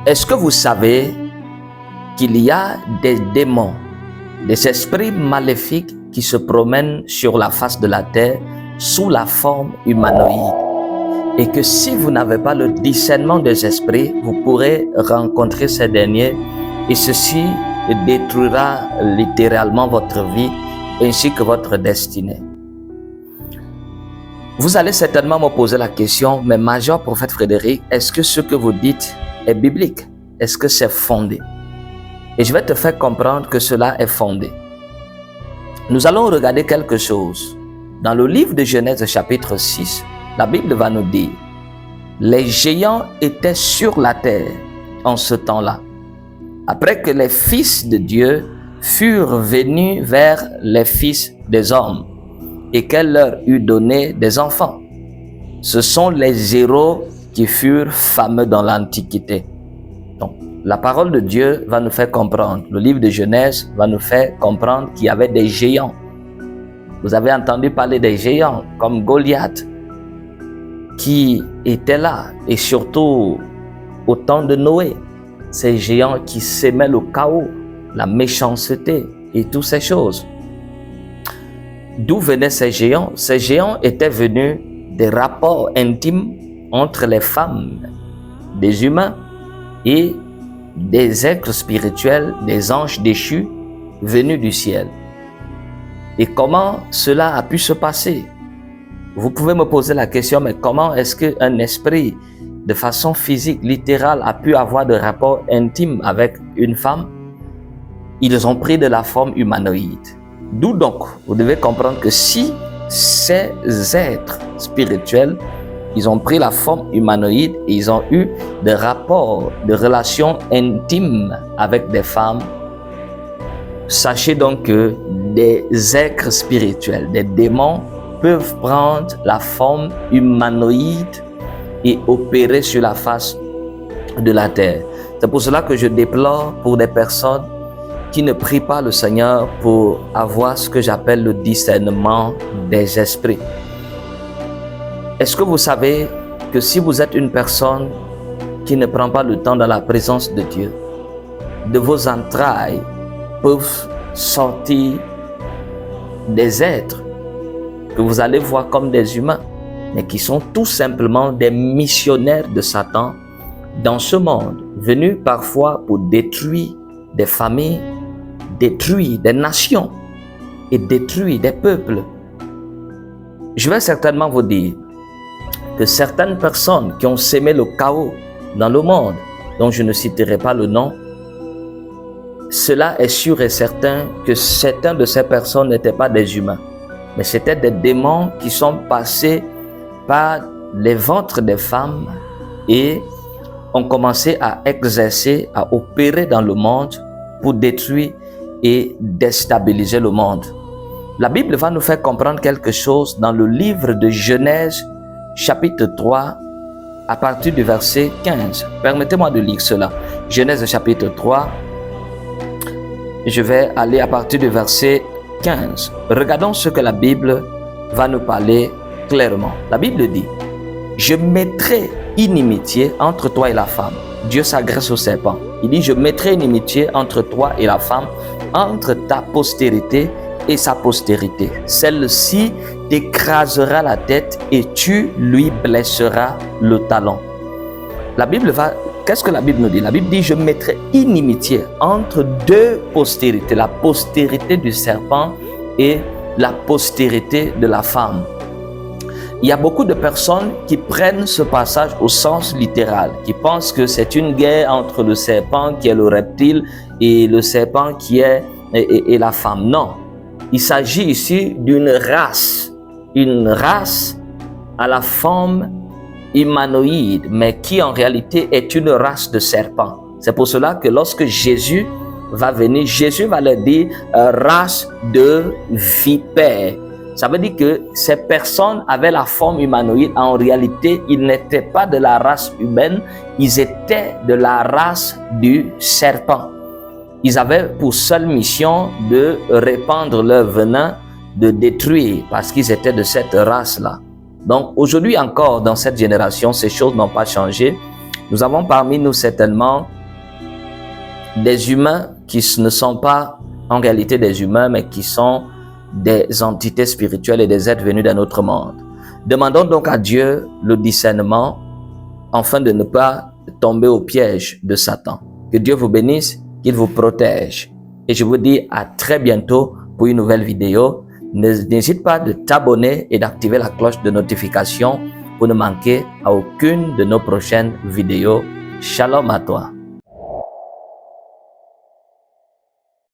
Est-ce que vous savez qu'il y a des démons, des esprits maléfiques qui se promènent sur la face de la terre sous la forme humanoïde? Et que si vous n'avez pas le discernement des esprits, vous pourrez rencontrer ces derniers et ceci détruira littéralement votre vie ainsi que votre destinée. Vous allez certainement me poser la question, mais Major Prophète Frédéric, est-ce que ce que vous dites est biblique? Est-ce que c'est fondé? Et je vais te faire comprendre que cela est fondé. Nous allons regarder quelque chose. Dans le livre de Genèse chapitre 6, la Bible va nous dire, les géants étaient sur la terre en ce temps-là, après que les fils de Dieu furent venus vers les fils des hommes et qu'elle leur eut donné des enfants. Ce sont les héros qui furent fameux dans l'Antiquité. Donc, la parole de Dieu va nous faire comprendre, le livre de Genèse va nous faire comprendre qu'il y avait des géants. Vous avez entendu parler des géants comme Goliath qui étaient là, et surtout au temps de Noé, ces géants qui semaient le chaos, la méchanceté et toutes ces choses. D'où venaient ces géants? Ces géants étaient venus des rapports intimes entre les femmes, des humains et des êtres spirituels, des anges déchus venus du ciel. Et comment cela a pu se passer? Vous pouvez me poser la question, mais comment est-ce qu'un esprit, de façon physique, littérale, a pu avoir de rapports intimes avec une femme? Ils ont pris de la forme humanoïde. D'où donc, vous devez comprendre que si ces êtres spirituels, ils ont pris la forme humanoïde et ils ont eu des rapports, des relations intimes avec des femmes, sachez donc que des êtres spirituels, des démons, peuvent prendre la forme humanoïde et opérer sur la face de la terre. C'est pour cela que je déplore pour des personnes qui ne prient pas le Seigneur pour avoir ce que j'appelle le discernement des esprits. Est-ce que vous savez que si vous êtes une personne qui ne prend pas le temps dans la présence de Dieu, de vos entrailles peuvent sortir des êtres que vous allez voir comme des humains, mais qui sont tout simplement des missionnaires de Satan dans ce monde, venus parfois pour détruire des familles, détruire des nations et détruire des peuples. Je vais certainement vous dire que certaines personnes qui ont sémé le chaos dans le monde, dont je ne citerai pas le nom, cela est sûr et certain que certaines de ces personnes n'étaient pas des humains, mais c'était des démons qui sont passés par les ventres des femmes et ont commencé à exercer, à opérer dans le monde pour détruire et déstabiliser le monde. La Bible va nous faire comprendre quelque chose dans le livre de Genèse, chapitre 3, à partir du verset 15. Permettez-moi de lire cela. Genèse, chapitre 3, je vais aller à partir du verset 15. Regardons ce que la Bible va nous parler clairement. La Bible dit, « Je mettrai inimitié entre toi et la femme. » Dieu s'adresse au serpent. Il dit, « Je mettrai inimitié entre toi et la femme, entre ta postérité et sa postérité. Celle-ci t'écrasera la tête et tu lui blesseras le talon. » La Bible va... Qu'est-ce que la Bible nous dit? La Bible dit, je mettrai inimitié entre deux postérités, la postérité du serpent et la postérité de la femme. Il y a beaucoup de personnes qui prennent ce passage au sens littéral, qui pensent que c'est une guerre entre le serpent qui est le reptile et le serpent qui est et la femme. Non, il s'agit ici d'une race à la forme humanoïde, mais qui en réalité est une race de serpents. C'est pour cela que lorsque Jésus va venir, Jésus va leur dire race de vipères. Ça veut dire que ces personnes avaient la forme humanoïde. En réalité, ils n'étaient pas de la race humaine, ils étaient de la race du serpent. Ils avaient pour seule mission de répandre leur venin, de détruire, parce qu'ils étaient de cette race-là. Donc aujourd'hui encore, dans cette génération, ces choses n'ont pas changé. Nous avons parmi nous certainement des humains qui ne sont pas en réalité des humains, mais qui sont des entités spirituelles et des êtres venus d'un autre monde. Demandons donc à Dieu le discernement afin de ne pas tomber au piège de Satan. Que Dieu vous bénisse, qu'il vous protège. Et je vous dis à très bientôt pour une nouvelle vidéo. N'hésite pas de t'abonner et d'activer la cloche de notification pour ne manquer à aucune de nos prochaines vidéos. Shalom à toi.